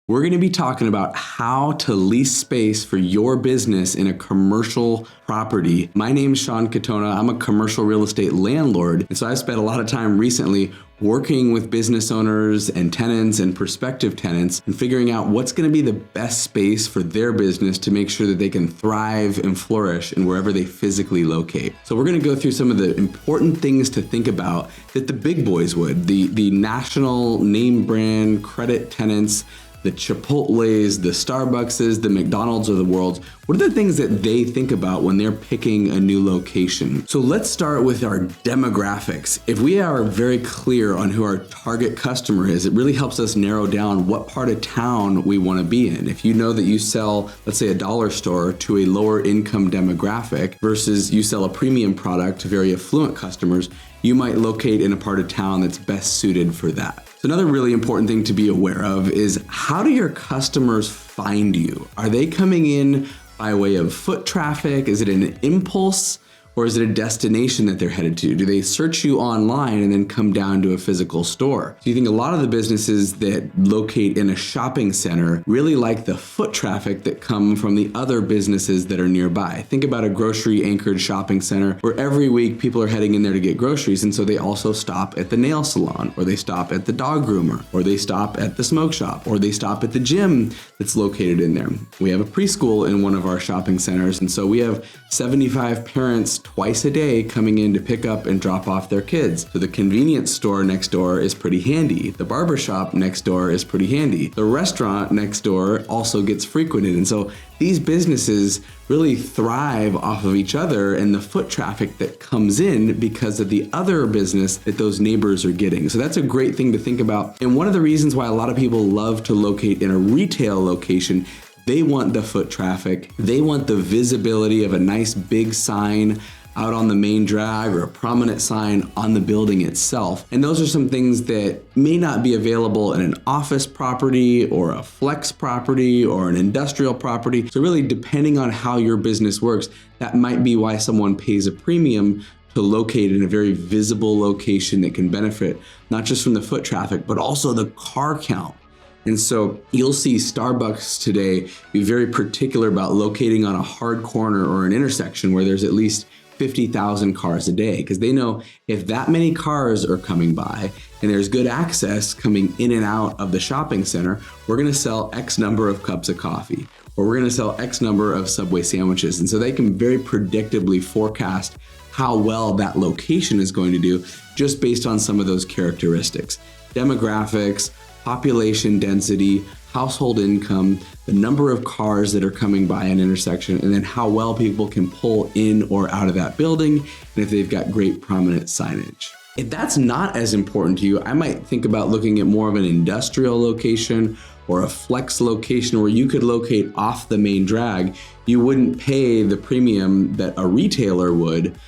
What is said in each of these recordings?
We're going to be talking about how to lease space for your business in a commercial property. My name is Sean Katona. I'm a commercial real estate landlord. And so I've spent a lot of time recently working with business owners and tenants and prospective tenants and figuring out what's going to be the best space for their business to make sure that they can thrive and flourish in wherever they physically locate. So we're going to go through some of the important things to think about that the big boys would, the national name brand credit tenants, the Chipotles, the Starbuckses, the McDonald's of the world. What are the things that they think about when they're picking a new location? So let's start with our demographics. If we are very clear on who our target customer is, it really helps us narrow down what part of town we want to be in. If you know that you sell, let's say, a dollar store to a lower income demographic versus you sell a premium product to very affluent customers, you might locate in a part of town that's best suited for that. So another really important thing to be aware of is, how do your customers find you? Are they coming in by way of foot traffic? Is it an impulse? Or is it a destination that they're headed to? Do they search you online and then come down to a physical store? So you think a lot of the businesses that locate in a shopping center really like the foot traffic that come from the other businesses that are nearby. Think about a grocery anchored shopping center where every week people are heading in there to get groceries, and so they also stop at the nail salon, or they stop at the dog groomer, or they stop at the smoke shop, or they stop at the gym that's located in there. We have a preschool in one of our shopping centers, and so we have 75 parents twice a day coming in to pick up and drop off their kids. So the convenience store next door is pretty handy. The barbershop next door is pretty handy. The restaurant next door also gets frequented. And so these businesses really thrive off of each other and the foot traffic that comes in because of the other business that those neighbors are getting. So that's a great thing to think about. And one of the reasons why a lot of people love to locate in a retail location, they want the foot traffic. They want the visibility of a nice big sign out on the main drag or a prominent sign on the building itself. And those are some things that may not be available in an office property or a flex property or an industrial property. So really, depending on how your business works, that might be why someone pays a premium to locate in a very visible location that can benefit not just from the foot traffic, but also the car count. And so you'll see Starbucks today be very particular about locating on a hard corner or an intersection where there's at least 50,000 cars a day, because they know if that many cars are coming by and there's good access coming in and out of the shopping center, we're going to sell X number of cups of coffee, or we're going to sell X number of Subway sandwiches. And so they can very predictably forecast how well that location is going to do just based on some of those characteristics: demographics, population density, household income, the number of cars that are coming by an intersection, and then how well people can pull in or out of that building, and if they've got great prominent signage. If that's not as important to you, I might think about looking at more of an industrial location or a flex location where you could locate off the main drag. You wouldn't pay the premium that a retailer would.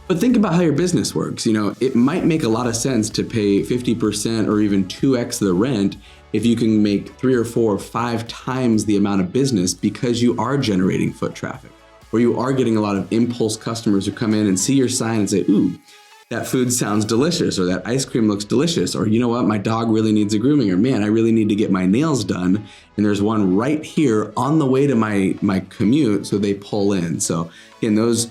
But think about how your business works. It might make a lot of sense to pay 50% or even 2x the rent if you can make 3 or 4 or 5 times the amount of business, because you are generating foot traffic, or you are getting a lot of impulse customers who come in and see your sign and say, "Ooh, that food sounds delicious," or "that ice cream looks delicious," or "You know what, my dog really needs a grooming," or "Man, I really need to get my nails done, and there's one right here on the way to my commute," so they pull in. So again, those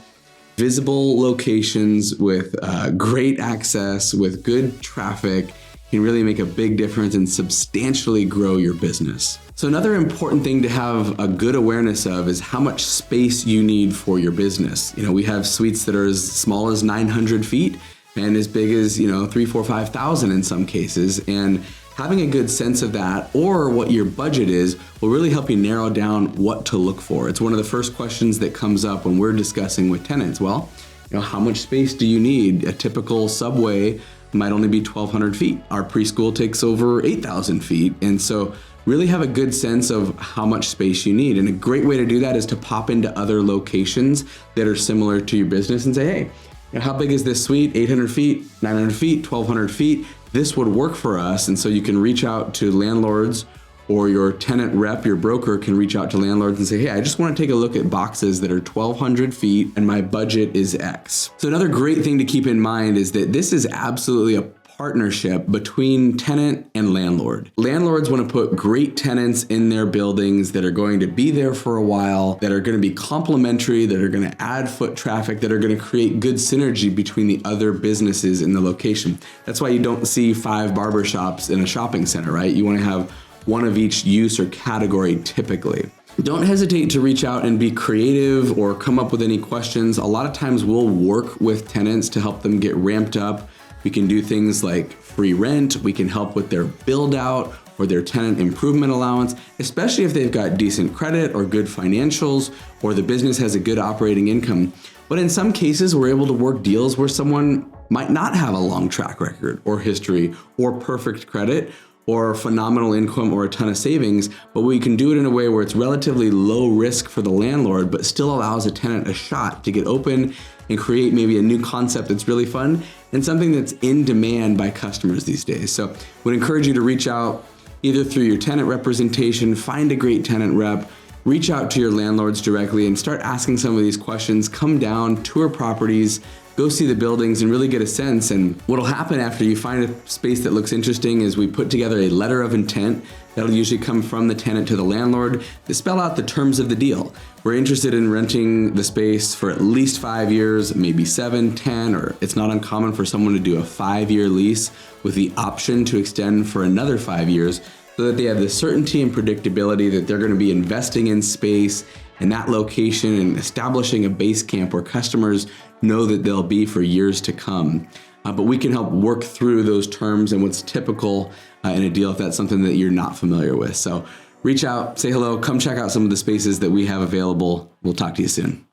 visible locations with great access, with good traffic, can really make a big difference and substantially grow your business. So another important thing to have a good awareness of is how much space you need for your business. We have suites that are as small as 900 feet and as big as 3, 4, 5,000 in some cases. And having a good sense of that, or what your budget is, will really help you narrow down what to look for. It's one of the first questions that comes up when we're discussing with tenants. Well, how much space do you need? A typical Subway might only be 1,200 feet. Our preschool takes over 8,000 feet. And so really have a good sense of how much space you need. And a great way to do that is to pop into other locations that are similar to your business and say, hey, how big is this suite? 800 feet, 900 feet, 1,200 feet. This would work for us. And so you can reach out to landlords, or your tenant rep, your broker, can reach out to landlords and say, hey, I just want to take a look at boxes that are 1,200 feet and my budget is X. So another great thing to keep in mind is that this is absolutely a partnership between tenant and landlord. Landlords want to put great tenants in their buildings that are going to be there for a while, that are going to be complementary, that are going to add foot traffic, that are going to create good synergy between the other businesses in the location. That's why you don't see 5 barbershops in a shopping center, right? You want to have one of each use or category typically. Don't hesitate to reach out and be creative or come up with any questions. A lot of times we'll work with tenants to help them get ramped up. We can do things like free rent. We can help with their build out or their tenant improvement allowance, especially if they've got decent credit or good financials or the business has a good operating income. But in some cases, we're able to work deals where someone might not have a long track record or history or perfect credit or phenomenal income or a ton of savings, but we can do it in a way where it's relatively low risk for the landlord, but still allows a tenant a shot to get open and create maybe a new concept that's really fun and something that's in demand by customers these days. So would encourage you to reach out either through your tenant representation, find a great tenant rep, reach out to your landlords directly and start asking some of these questions, come down, tour properties, go see the buildings and really get a sense. And what'll happen after you find a space that looks interesting is we put together a letter of intent that'll usually come from the tenant to the landlord to spell out the terms of the deal. We're interested in renting the space for at least 5 years, maybe 7, 10, or it's not uncommon for someone to do a 5-year lease with the option to extend for another 5 years so that they have the certainty and predictability that they're going to be investing in space in that location and establishing a base camp where customers know that they'll be for years to come. But we can help work through those terms and what's typical in a deal if that's something that you're not familiar with. So reach out, say hello, come check out some of the spaces that we have available. We'll talk to you soon.